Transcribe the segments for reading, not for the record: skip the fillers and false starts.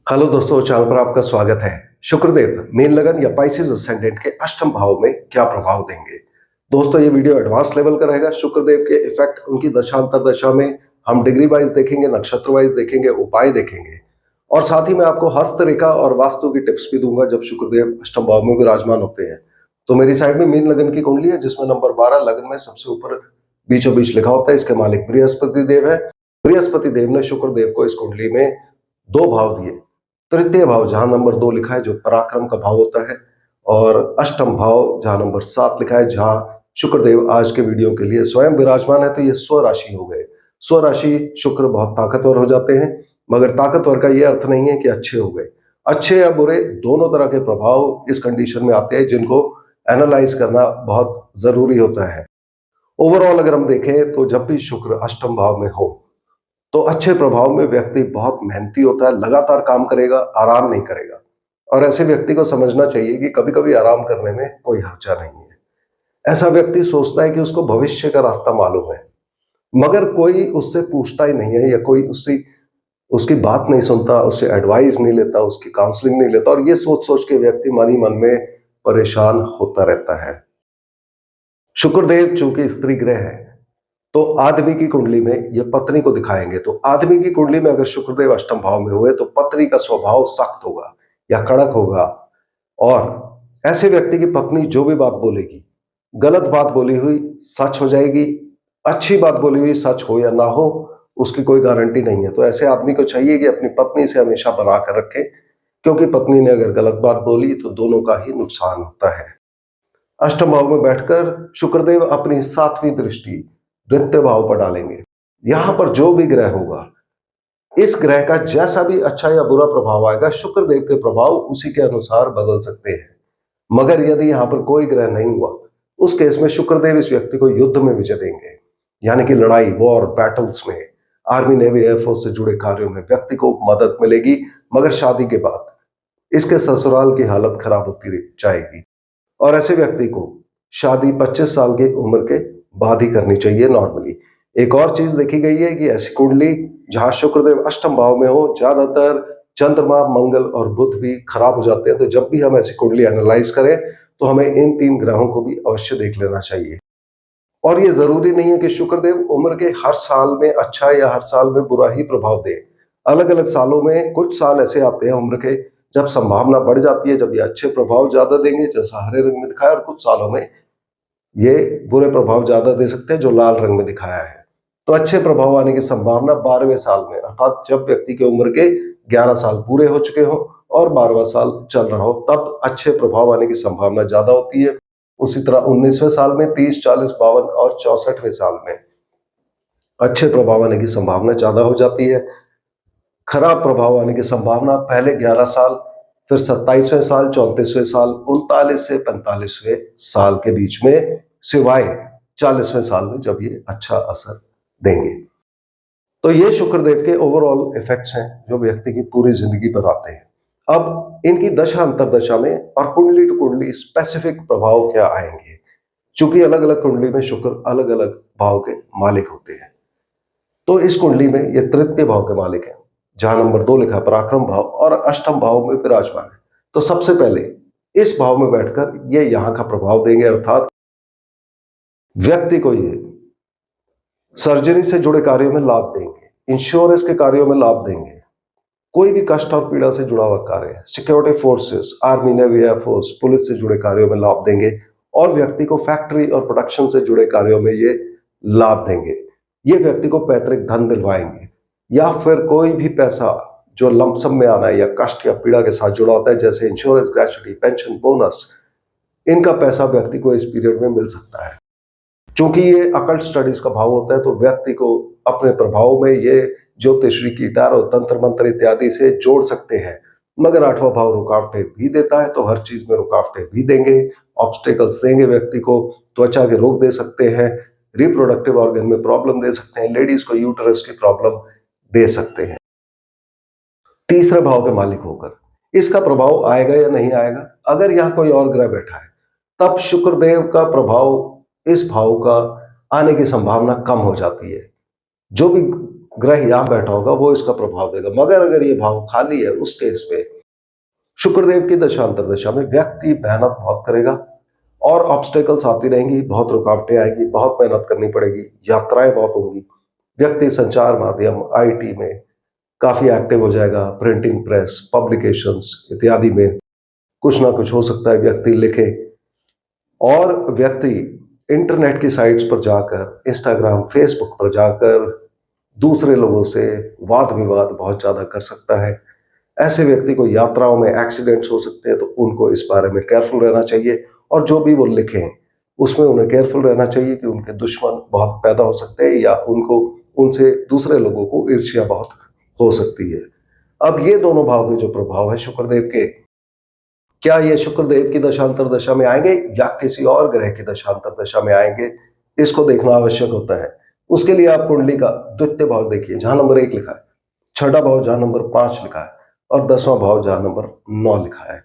Hello दोस्तों, channel पर आपका स्वागत है। शुक्रदेव मीन लगन या पाइसेस असेंडेंट के अष्टम भाव में क्या प्रभाव देंगे। दोस्तों, ये वीडियो एडवांस लेवल का रहेगा। शुक्रदेव के इफेक्ट उनकी दशांतर दशा में हम डिग्री वाइज देखेंगे, नक्षत्र वाइज देखेंगे, उपाय देखेंगे और साथ ही मैं आपको हस्त रेखा और वास्तु की टिप्स भी दूंगा जब शुक्रदेव अष्टम भाव में विराजमान होते हैं। तो मेरी साइड में मीन लगन की कुंडली है जिसमें नंबर 12 लगन में सबसे ऊपर बीचों बीच लिखा होता है। इसके मालिक बृहस्पति देव है। बृहस्पति देव ने शुक्रदेव को इस कुंडली में दो भाव दिए। तृतीय भाव जहां नंबर 2 लिखा है जो पराक्रम का भाव होता है, और अष्टम भाव जहां नंबर 7 लिखा है जहां शुक्रदेव आज के वीडियो के लिए स्वयं विराजमान है। तो ये स्व राशि हो गए। स्व राशि शुक्र बहुत ताकतवर हो जाते हैं, मगर ताकतवर का ये अर्थ नहीं है कि अच्छे हो गए। अच्छे या बुरे दोनों तरह के प्रभाव इस कंडीशन में आते हैं जिनको एनालाइज करना बहुत जरूरी होता है। ओवरऑल अगर हम देखें तो जब भी शुक्र अष्टम भाव में हो तो अच्छे प्रभाव में व्यक्ति बहुत मेहनती होता है, लगातार काम करेगा, आराम नहीं करेगा। और ऐसे व्यक्ति को समझना चाहिए कि कभी कभी आराम करने में कोई हर्जा नहीं है। ऐसा व्यक्ति सोचता है कि उसको भविष्य का रास्ता मालूम है, मगर कोई उससे पूछता ही नहीं है या कोई उसकी बात नहीं सुनता, उससे एडवाइस नहीं लेता, उसकी काउंसलिंग नहीं लेता, और ये सोच सोच के व्यक्ति मन ही मन में परेशान होता रहता है। शुक्रदेव चूंकि स्त्री ग्रह है तो आदमी की कुंडली में ये पत्नी को दिखाएंगे। तो आदमी की कुंडली में अगर शुक्रदेव अष्टम भाव में हुए तो पत्नी का स्वभाव सख्त होगा या कड़क होगा, और ऐसे व्यक्ति की पत्नी जो भी बात बोलेगी, गलत बात बोली हुई सच हो जाएगी, अच्छी बात बोली हुई सच हो या ना हो उसकी कोई गारंटी नहीं है। तो ऐसे आदमी को चाहिए कि अपनी पत्नी से हमेशा बना कर रखे, क्योंकि पत्नी ने अगर गलत बात बोली तो दोनों का ही नुकसान होता है। अष्टम भाव में बैठकर शुक्रदेव अपनी 7वीं दृष्टि द्वितीय भाव पर डालेंगे। यहां पर जो भी ग्रह होगा, इस ग्रह का जैसा भी अच्छा या बुरा प्रभाव आएगा, शुक्रदेव के प्रभाव उसी के अनुसार बदल सकते हैं। मगर यदि यहां पर कोई ग्रह नहीं हुआ, उस केस में शुक्रदेव इस व्यक्ति को युद्ध में विजय देंगे, यानी कि लड़ाई, वॉर, बैटल्स में, आर्मी, नेवी, एयरफोर्स से जुड़े कार्यों में व्यक्ति को मदद मिलेगी। मगर शादी के बाद इसके ससुराल की हालत खराब होती जाएगी, और ऐसे व्यक्ति को शादी 25 साल की उम्र के बाद ही करनी चाहिए नॉर्मली। एक और चीज देखी गई है कि ऐसी कुंडली जहां शुक्रदेव अष्टम भाव में हो, ज्यादातर चंद्रमा, मंगल और बुध भी खराब हो जाते हैं। तो जब भी हम ऐसी कुंडली एनालाइज करें तो हमें इन 3 ग्रहों को भी अवश्य देख लेना चाहिए। और ये जरूरी नहीं है कि शुक्रदेव उम्र के हर साल में अच्छा या हर साल में बुरा ही प्रभाव दे। अलग अलग सालों में कुछ साल ऐसे आते हैं उम्र के जब संभावना बढ़ जाती है, जब ये अच्छे प्रभाव ज्यादा देंगे जैसा हरे रंग में दिखाया, और कुछ सालों में ये बुरे प्रभाव ज्यादा दे सकते हैं जो लाल रंग में दिखाया है। तो अच्छे प्रभाव आने की संभावना 12वें साल में, अर्थात जब व्यक्ति की उम्र के 11 साल पूरे हो चुके हो और 12वां साल चल रहा हो, तब अच्छे प्रभाव आने की संभावना ज्यादा होती है। उसी तरह 19वें साल में, 30, 40, 52 और 64वें साल में अच्छे प्रभाव आने की संभावना ज्यादा हो जाती है। खराब प्रभाव आने की संभावना पहले 11 साल, फिर 27वें साल, 34वें साल, 39 से 45वें साल के बीच में, सिवाय 40वें साल में जब ये अच्छा असर देंगे। तो ये शुक्रदेव के ओवरऑल इफेक्ट्स हैं जो व्यक्ति की पूरी जिंदगी पर आते हैं। अब इनकी दशा अंतरदशा में और कुंडली टू कुंडली स्पेसिफिक प्रभाव क्या आएंगे, चूंकि अलग अलग कुंडली में शुक्र अलग अलग भाव के मालिक होते हैं। तो इस कुंडली में ये तृतीय भाव के मालिक हैं जहां नंबर 2 लिखा पराक्रम भाव, और अष्टम भाव में विराजमान है। तो सबसे पहले इस भाव में बैठकर ये यहां का प्रभाव देंगे, अर्थात व्यक्ति को ये सर्जरी से जुड़े कार्यों में लाभ देंगे, इंश्योरेंस के कार्यों में लाभ देंगे, कोई भी कष्ट और पीड़ा से जुड़ा हुआ कार्य है, security forces, army, navy, air force, police से जुड़े कार्यों में लाभ देंगे, और व्यक्ति को फैक्ट्री और प्रोडक्शन से जुड़े कार्यों में ये लाभ देंगे। ये व्यक्ति को पैतृक धन दिलवाएंगे, या फिर कोई भी पैसा जो लमसम में आना है या कष्ट या पीड़ा के साथ जुड़ा होता है, जैसे इंश्योरेंस, ग्रेच्युटी, पेंशन, बोनस, इनका पैसा व्यक्ति को इस पीरियड में मिल सकता है। चूंकि ये अकल्ट स्टडीज का भाव होता है तो व्यक्ति को अपने प्रभाव में ये ज्योतिषी की टैरो, तंत्र मंत्र इत्यादि से जोड़ सकते हैं। मगर 8वां भाव रुकावटें भी देता है, तो हर चीज में रुकावटें भी देंगे, ऑब्स्टेकल्स देंगे व्यक्ति को। त्वचा के रोग दे सकते हैं, रिप्रोडक्टिव ऑर्गन में प्रॉब्लम दे सकते हैं, लेडीज को यूटरस की प्रॉब्लम दे सकते हैं। तीसरे भाव के मालिक होकर इसका प्रभाव आएगा या नहीं आएगा, अगर यहाँ कोई और ग्रह बैठा है तब शुक्रदेव का प्रभाव इस भाव का आने की संभावना कम हो जाती है। जो भी ग्रह यहाँ बैठा होगा वो इसका प्रभाव देगा। मगर अगर ये भाव खाली है उस केस में शुक्रदेव की दशा अंतर दशा में व्यक्ति मेहनत बहुत करेगा और ऑब्स्टेकल्स आती रहेंगी, बहुत रुकावटें आएंगी, बहुत मेहनत करनी पड़ेगी, यात्राएं बहुत होंगी। व्यक्ति संचार माध्यम आईटी में काफी एक्टिव हो जाएगा, प्रिंटिंग प्रेस, पब्लिकेशंस इत्यादि में कुछ ना कुछ हो सकता है व्यक्ति लिखे। और व्यक्ति इंटरनेट की साइट्स पर जाकर, इंस्टाग्राम, फेसबुक पर जाकर दूसरे लोगों से वाद विवाद बहुत ज्यादा कर सकता है। ऐसे व्यक्ति को यात्राओं में एक्सीडेंट्स हो सकते हैं, तो उनको इस बारे में केयरफुल रहना चाहिए। और जो भी वो लिखें उसमें उन्हें केयरफुल रहना चाहिए कि उनके दुश्मन बहुत पैदा हो सकते हैं या उनको उनसे दूसरे लोगों को ईर्ष्या बहुत हो सकती है। अब ये दोनों भाव के जो प्रभाव है शुक्रदेव के, क्या ये शुक्रदेव की दशांतर दशा में आएंगे या किसी और ग्रह की दशांतर दशा में आएंगे, इसको देखना आवश्यक होता है। उसके लिए आप कुंडली का द्वितीय भाव देखिए, जहां नंबर 1 लिखा है, छठा भाव जहां नंबर 5 लिखा है और 10वां भाव जहां नंबर 9 लिखा है।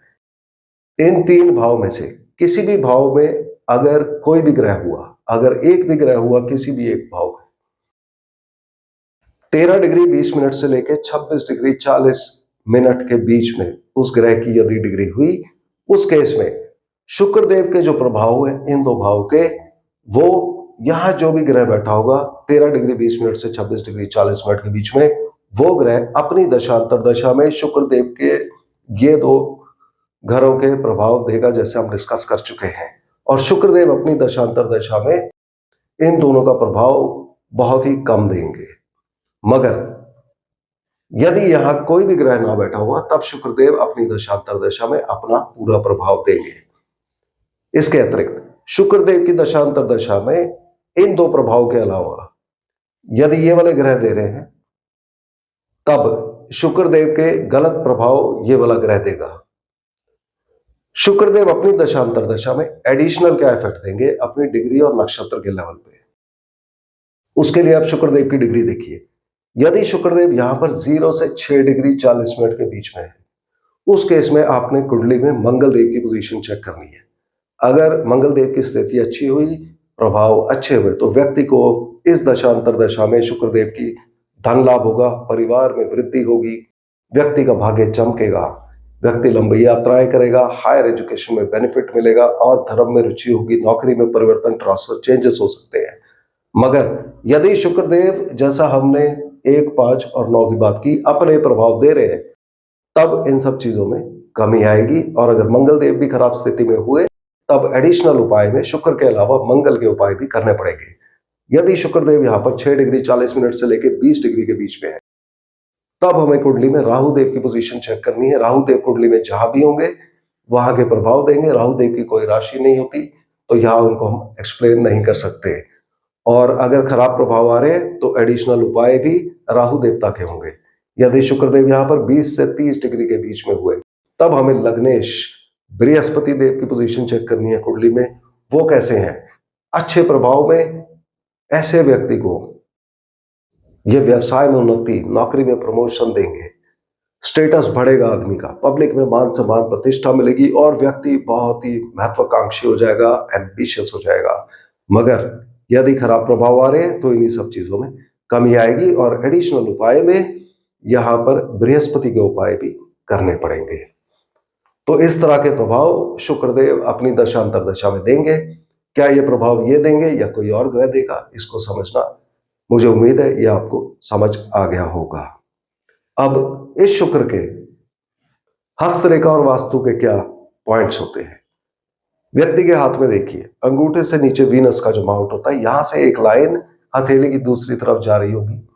इन 3 भाव में से किसी भी भाव में अगर कोई भी ग्रह हुआ, अगर एक भी ग्रह हुआ किसी भी एक भाव में, 13 डिग्री 20 मिनट से लेकर 26 डिग्री 40 मिनट के बीच में उस ग्रह की यदि डिग्री हुई, उस केस में शुक्रदेव के जो प्रभाव है इन दो भाव के, वो यहां जो भी ग्रह बैठा होगा 13 डिग्री 20 मिनट से 26 डिग्री 40 मिनट के बीच में, वो ग्रह अपनी दशांतर दशा में शुक्रदेव के ये दो घरों के प्रभाव देगा, जैसे हम डिस्कस कर चुके हैं। और शुक्रदेव अपनी दशांतर दशा में इन दोनों का प्रभाव बहुत ही कम देंगे। मगर यदि यहां कोई भी ग्रह ना बैठा हुआ तब शुक्रदेव अपनी दशांतर दशा में अपना पूरा प्रभाव देंगे। इसके अतिरिक्त शुक्रदेव की दशांतर दशा में इन दो प्रभाव के अलावा यदि ये वाले ग्रह दे रहे हैं, तब शुक्रदेव के गलत प्रभाव ये वाला ग्रह देगा। शुक्रदेव अपनी दशांतर दशा में एडिशनल क्या इफेक्ट देंगे अपनी डिग्री और नक्षत्र के लेवल पे। उसके लिए आप शुक्रदेव की डिग्री देखिए। यदि शुक्रदेव यहां पर 0 से 6 डिग्री 40 मिनट के बीच में है, उस केस में आपने कुंडली में मंगल देव की पोजीशन चेक करनी है। अगर मंगल देव की स्थिति अच्छी हुई, प्रभाव अच्छे हुए, तो व्यक्ति को इस दशांतर दशा में शुक्रदेव की धन लाभ होगा, परिवार में वृद्धि होगी, व्यक्ति का भाग्य चमकेगा, व्यक्ति लंबी यात्राएं करेगा, हायर एजुकेशन में बेनिफिट मिलेगा और धर्म में रुचि होगी, नौकरी में परिवर्तन, ट्रांसफर, चेंजेस हो सकते हैं। मगर यदि शुक्रदेव, जैसा हमने 1, 5 और 9 की बात की, अपने प्रभाव दे रहे हैं, तब इन सब चीजों में कमी आएगी। और अगर मंगल देव भी खराब स्थिति में हुए, तब एडिशनल उपाय में शुक्र के अलावा मंगल के उपाय भी करने पड़ेंगे। यदि शुक्रदेव यहाँ पर 6 डिग्री 40 मिनट से लेकर 20 डिग्री के बीच में है, तब हमें कुंडली में राहु देव की पोजीशन चेक करनी है। राहु देव कुंडली में जहां भी होंगे वहां के प्रभाव देंगे। राहु देव की कोई राशि नहीं होती, तो यहाँ उनको हम एक्सप्लेन नहीं कर सकते। और अगर खराब प्रभाव आ रहे हैं तो एडिशनल उपाय भी राहु देवता के होंगे। यदि शुक्रदेव यहाँ पर 20 से 30 डिग्री के बीच में हुए, तब हमें लग्नेश बृहस्पति देव की पोजीशन चेक करनी है कुंडली में। वो कैसे हैं? अच्छे प्रभाव में ऐसे व्यक्ति को ये व्यवसाय में उन्नति, नौकरी में प्रमोशन देंगे, स्टेटस बढ़ेगा आदमी का, पब्लिक में मान सम्मान प्रतिष्ठा मिलेगी और व्यक्ति बहुत ही महत्वाकांक्षी हो जाएगा, एम्बिशियस हो जाएगा। मगर यदि खराब प्रभाव आ रहे हैं तो इन्हीं सब चीजों में कमी आएगी और एडिशनल उपाय में यहां पर बृहस्पति के उपाय भी करने पड़ेंगे। तो इस तरह के प्रभाव शुक्रदेव अपनी दशांतर दशा में देंगे। क्या ये प्रभाव ये देंगे या कोई और ग्रह देगा, इसको समझना, मुझे उम्मीद है ये आपको समझ आ गया होगा। अब इस शुक्र के हस्तरेखा और वास्तु के क्या पॉइंट्स होते हैं? व्यक्ति के हाथ में देखिए, अंगूठे से नीचे वीनस का जो माउंट होता है, यहां से एक लाइन हथेली की दूसरी तरफ जा रही होगी।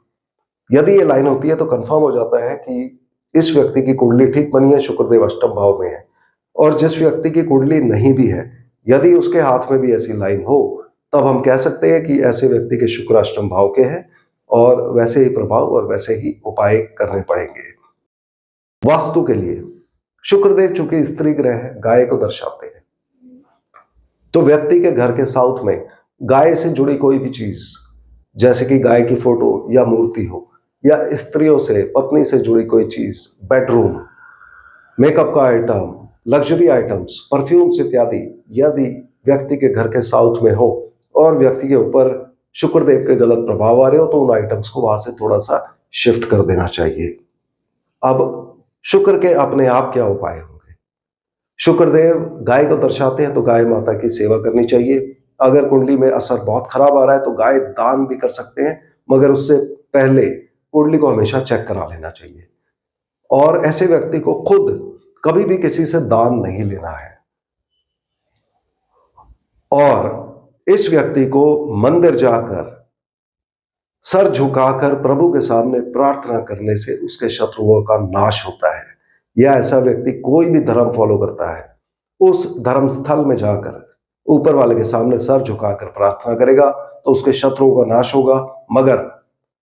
यदि ये लाइन होती है तो कंफर्म हो जाता है कि इस व्यक्ति की कुंडली ठीक बनी है, शुक्रदेव अष्टम भाव में है। और जिस व्यक्ति की कुंडली नहीं भी है, यदि उसके हाथ में भी ऐसी लाइन हो, तब हम कह सकते हैं कि ऐसे व्यक्ति के शुक्र अष्टम भाव के हैं और वैसे ही प्रभाव और वैसे ही उपाय करने पड़ेंगे। वास्तु के लिए शुक्रदेव चूंकि स्त्री ग्रह है, गाय को दर्शाते हैं, तो व्यक्ति के घर के साउथ में गाय से जुड़ी कोई भी चीज, जैसे कि गाय की फोटो या मूर्ति हो, या स्त्रियों से, पत्नी से जुड़ी कोई चीज, बेडरूम, मेकअप का आइटम, लग्जरी आइटम्स, परफ्यूम्स इत्यादि, यदि व्यक्ति के घर के साउथ में हो और व्यक्ति के ऊपर शुक्रदेव के गलत प्रभाव आ रहे हो तो उन आइटम्स को वहां से थोड़ा सा शिफ्ट कर देना चाहिए। अब शुक्र के अपने आप क्या उपाय होंगे? शुक्रदेव गाय को दर्शाते हैं तो गाय माता की सेवा करनी चाहिए। अगर कुंडली में असर बहुत खराब आ रहा है तो गाय दान भी कर सकते हैं, मगर उससे पहले कुंडली को हमेशा चेक करा लेना चाहिए। और ऐसे व्यक्ति को खुद कभी भी किसी से दान नहीं लेना है। और इस व्यक्ति को मंदिर जाकर सर झुकाकर प्रभु के सामने प्रार्थना करने से उसके शत्रुओं का नाश होता है। या ऐसा व्यक्ति कोई भी धर्म फॉलो करता है, उस धर्म स्थल में जाकर ऊपर वाले के सामने सर झुकाकर प्रार्थना करेगा तो उसके शत्रुओं का नाश होगा। मगर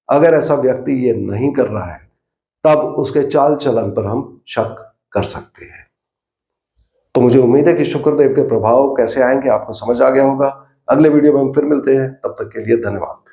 अगर ऐसा व्यक्ति ये नहीं कर रहा है तब उसके चाल चलन पर हम शक कर सकते हैं। तो मुझे उम्मीद है कि शुक्रदेव के प्रभाव कैसे आएंगे आपको समझ आ गया होगा। अगले वीडियो में हम फिर मिलते हैं, तब तक के लिए धन्यवाद।